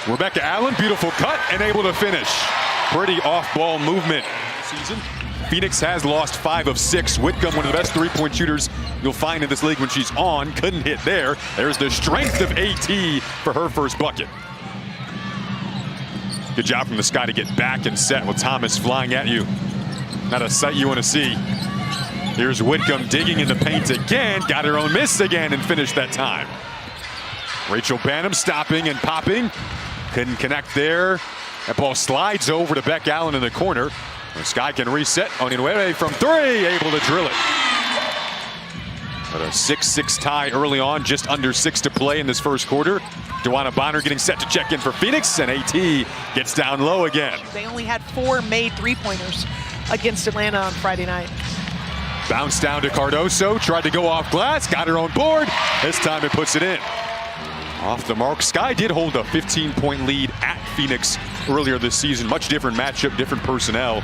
Rebecca Allen, beautiful cut and able to finish. Pretty off-ball movement. Season. Phoenix has lost 5 of 6. Whitcomb, one of the best three-point shooters you'll find in this league when she's on. Couldn't hit there. There's the strength of AT for her first bucket. Good job from the Sky to get back and set with Thomas flying at you. Not a sight you want to see. Here's Whitcomb digging in the paint again. Got her own miss again and finished that time. Rachel Banham stopping and popping. Couldn't connect there. That ball slides over to Beck Allen in the corner. The Sky can reset. Oninwere from 3, able to drill it. But a 6-6 tie early on, just under 6 to play in this first quarter. Dewana Bonner getting set to check in for Phoenix, and AT gets down low again. They only had 4 made three-pointers against Atlanta on Friday night. Bounce down to Cardoso, tried to go off glass, got her own board. This time it puts it in. Off the mark. Sky did hold a 15-point lead at Phoenix earlier this season. Much different matchup, different personnel.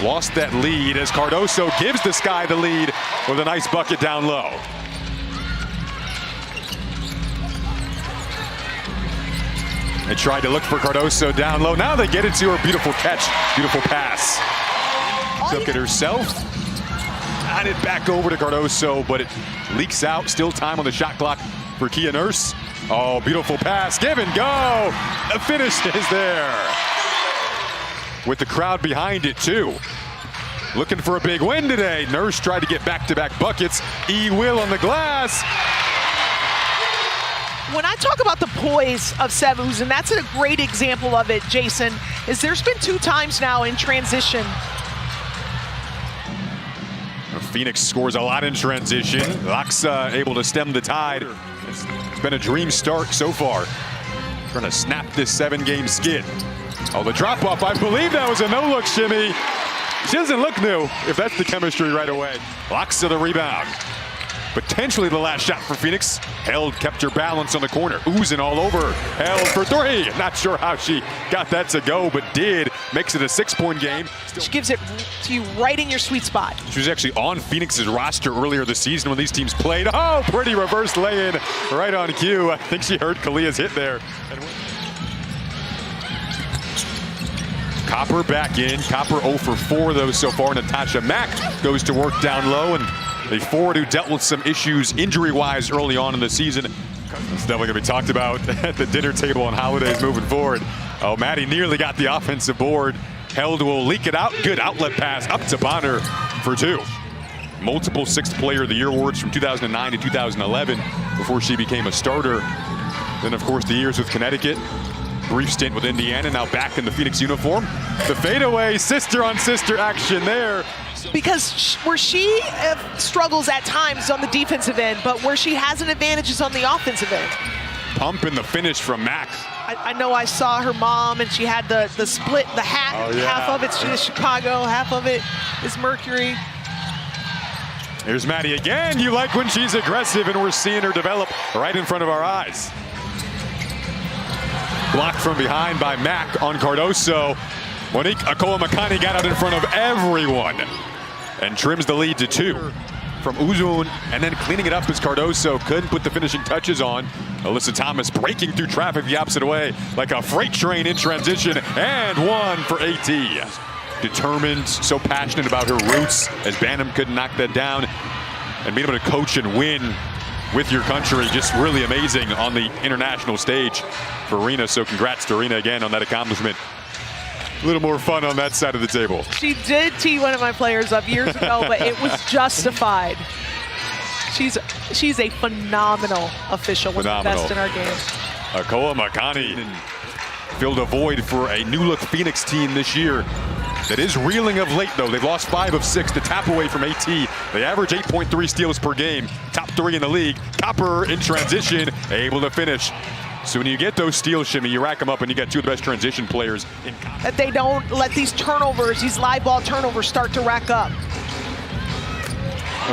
Lost that lead as Cardoso gives the Sky the lead with a nice bucket down low. They tried to look for Cardoso down low. Now they get it to her. Beautiful catch, beautiful pass. Took it herself. Got it back over to Cardoso, but it leaks out. Still time on the shot clock for Kia Nurse. Oh, beautiful pass, give and go. The finish is there. With the crowd behind it too. Looking for a big win today. Nurse tried to get back-to-back buckets. Will on the glass. When I talk about the poise of Sevus, and that's a great example of it, Jason, is there's been 2 times now in transition. Phoenix scores a lot in transition. Laxa able to stem the tide. It's been a dream start so far. Trying to snap this 7-game skid. Oh, the drop off, I believe that was a no-look shimmy. She doesn't look new if that's the chemistry right away. Laxa the rebound. Potentially the last shot for Phoenix. Held, kept her balance on the corner. Oozing all over. Held for 3. Not sure how she got that to go, but did. Makes it a 6-point game. She gives it to you right in your sweet spot. She was actually on Phoenix's roster earlier this season when these teams played. Oh, pretty reverse lay-in right on cue. I think she heard Kalia's hit there. Copper back in. Copper 0 for 4 though so far. Natasha Mack goes to work down low, and a forward who dealt with some issues injury-wise early on in the season. It's definitely going to be talked about at the dinner table on holidays moving forward. Oh, Maddie nearly got the offensive board. Held will leak it out. Good outlet pass up to Bonner for 2. Multiple 6th Player of the Year awards from 2009 to 2011 before she became a starter. Then, of course, the years with Connecticut. Brief stint with Indiana, now back in the Phoenix uniform. The fadeaway, sister-on-sister action there. Because where she struggles at times on the defensive end, but where she has an advantage is on the offensive end. Pump in the finish from Mack. I know I saw her mom, and she had the split, the hat. Oh, yeah. Half of it's Chicago, half of it is Mercury. Here's Maddie again. You like when she's aggressive, and we're seeing her develop right in front of our eyes. Blocked from behind by Mack on Cardoso. Monique Akoa-Makani got out in front of everyone and trims the lead to 2 from Uzun, and then cleaning it up as Cardoso couldn't put the finishing touches on. Alyssa Thomas breaking through traffic the opposite way like a freight train in transition, and 1 for AT. Determined, so passionate about her roots as Banham couldn't knock that down, and being able to coach and win with your country, just really amazing on the international stage for Arena. So congrats to Arena again on that accomplishment. A little more fun on that side of the table. She did tee one of my players up years ago, but it was justified. She's a phenomenal official, one of the best in our game. Akoa-Makani filled a void for a new-look Phoenix team this year that is reeling of late, though. They've lost 5 of 6 to tap away from AT. They average 8.3 steals per game, top 3 in the league. Copper in transition, able to finish. So when you get those steals, Shimmy, you rack them up and you got 2 of the best transition players in college. That they don't let these turnovers, these live ball turnovers start to rack up.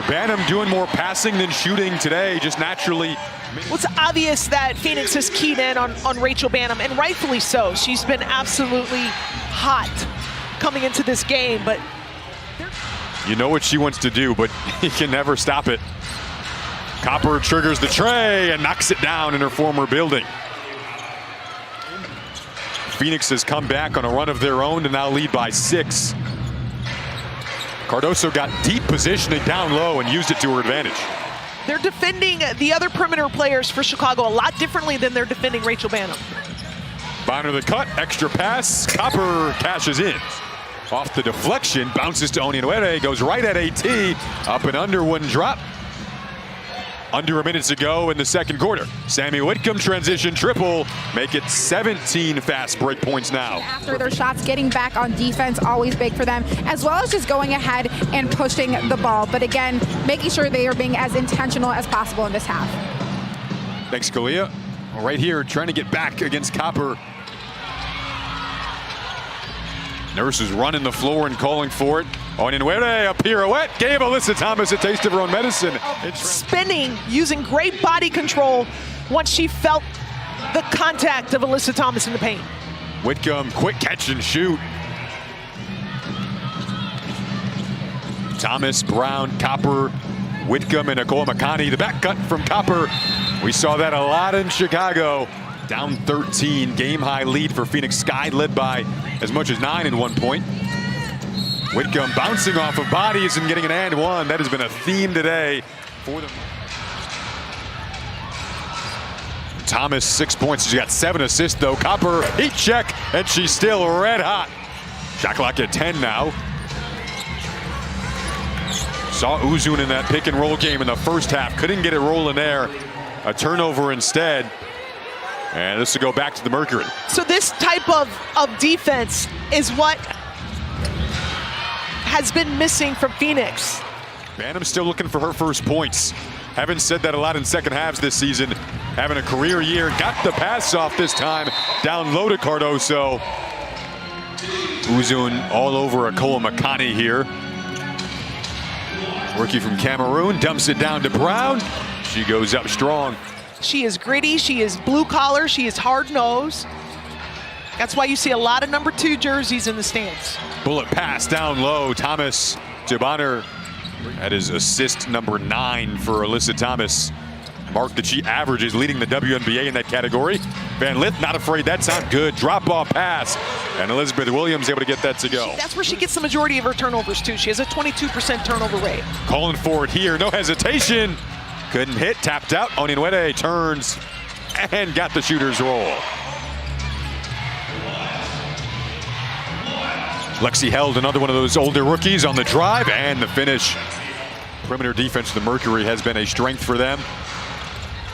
Banham doing more passing than shooting today, just naturally. Well, it's obvious that Phoenix has keyed in on Rachel Banham, and rightfully so. She's been absolutely hot coming into this game, but you know what she wants to do, but he can never stop it. Copper triggers the tray and knocks it down in her former building. Phoenix has come back on a run of their own to now lead by 6. Cardoso got deep positioning down low and used it to her advantage. They're defending the other perimeter players for Chicago a lot differently than they're defending Rachel Banham. Bonner the cut, extra pass, Copper cashes in. Off the deflection, bounces to Onyenwere, goes right at AT, up and under, wouldn't drop. Under a minute to go in the second quarter. Sammy Whitcomb transition triple, make it 17 fast break points now. After their shots, getting back on defense, always big for them, as well as just going ahead and pushing the ball. But again, making sure they are being as intentional as possible in this half. Thanks, Kalia. Right here, trying to get back against Copper. Nurse is running the floor and calling for it. Onyenwere, a pirouette, gave Alyssa Thomas a taste of her own medicine. Spinning, using great body control once she felt the contact of Alyssa Thomas in the paint. Whitcomb, quick catch and shoot. Thomas, Brown, Copper, Whitcomb, and Akoa Makani. The back cut from Copper. We saw that a lot in Chicago. Down 13, game-high lead for Phoenix Sky, led by as much as 9 at one point. Whitcomb bouncing off of bodies and getting an and one. That has been a theme today for them. Thomas, 6 points. She's got 7 assists, though. Copper, heat check, and she's still red hot. Shot clock at 10 now. Saw Uzun in that pick and roll game in the first half. Couldn't get it rolling there. A turnover instead. And this will go back to the Mercury. So this type of defense is what has been missing from Phoenix. Banham's still looking for her first points. Haven't said that a lot in second halves this season. Having a career year. Got the pass off this time. Down low to Cardoso. Uzun all over Akoa Makani here. Rookie from Cameroon dumps it down to Brown. She goes up strong. She is gritty, she is blue collar, she is hard nosed. That's why you see a lot of number 2 jerseys in the stands. Bullet pass down low. Thomas to Bonner. That is assist number 9 for Alyssa Thomas. Mark that she averages, leading the WNBA in that category. Van Lith not afraid, that's not good. Drop off pass. And Elizabeth Williams able to get that to go. That's where she gets the majority of her turnovers too. She has a 22% turnover rate. Calling for it here, no hesitation. Couldn't hit, tapped out. Onyenwere turns and got the shooter's roll. Lexi held another one of those older rookies on the drive and the finish. Perimeter defense of the Mercury has been a strength for them.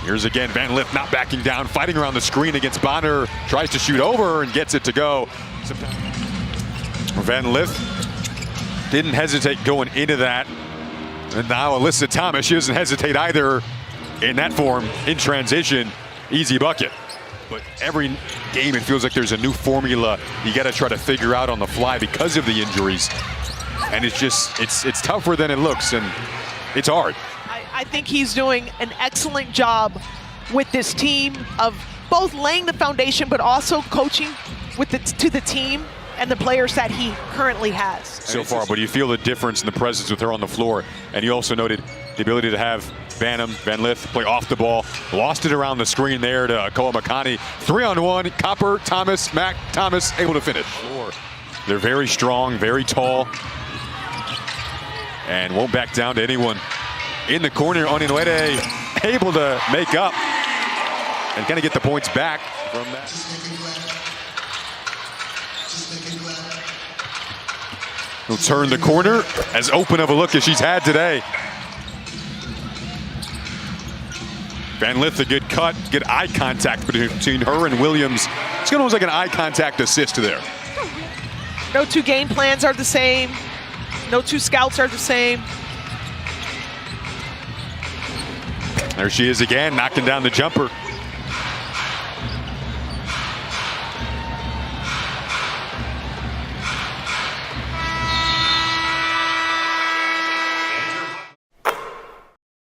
Here's again Van Lith not backing down, fighting around the screen against Bonner. Tries to shoot over and gets it to go. Van Lith didn't hesitate going into that. And now Alyssa Thomas, she doesn't hesitate either in that form, in transition, easy bucket. But every game it feels like there's a new formula you got to try to figure out on the fly because of the injuries. And it's just, it's tougher than it looks, and it's hard. I think he's doing an excellent job with this team of both laying the foundation but also coaching with to the team and the players that he currently has. So far, but you feel the difference in the presence with her on the floor. And you also noted the ability to have Van Lith play off the ball. Lost it around the screen there to Akoa Makani. 3-on-1, Copper, Thomas, Mac, Thomas able to finish. They're very strong, very tall, and won't back down to anyone. In the corner, Onyenwere able to make up and kind of get the points back from that. He'll turn the corner, as open of a look as she's had today. Van Lith, a good cut, good eye contact between her and Williams. It's almost like an eye contact assist there. No 2 game plans are the same. No 2 scouts are the same. There she is again, knocking down the jumper.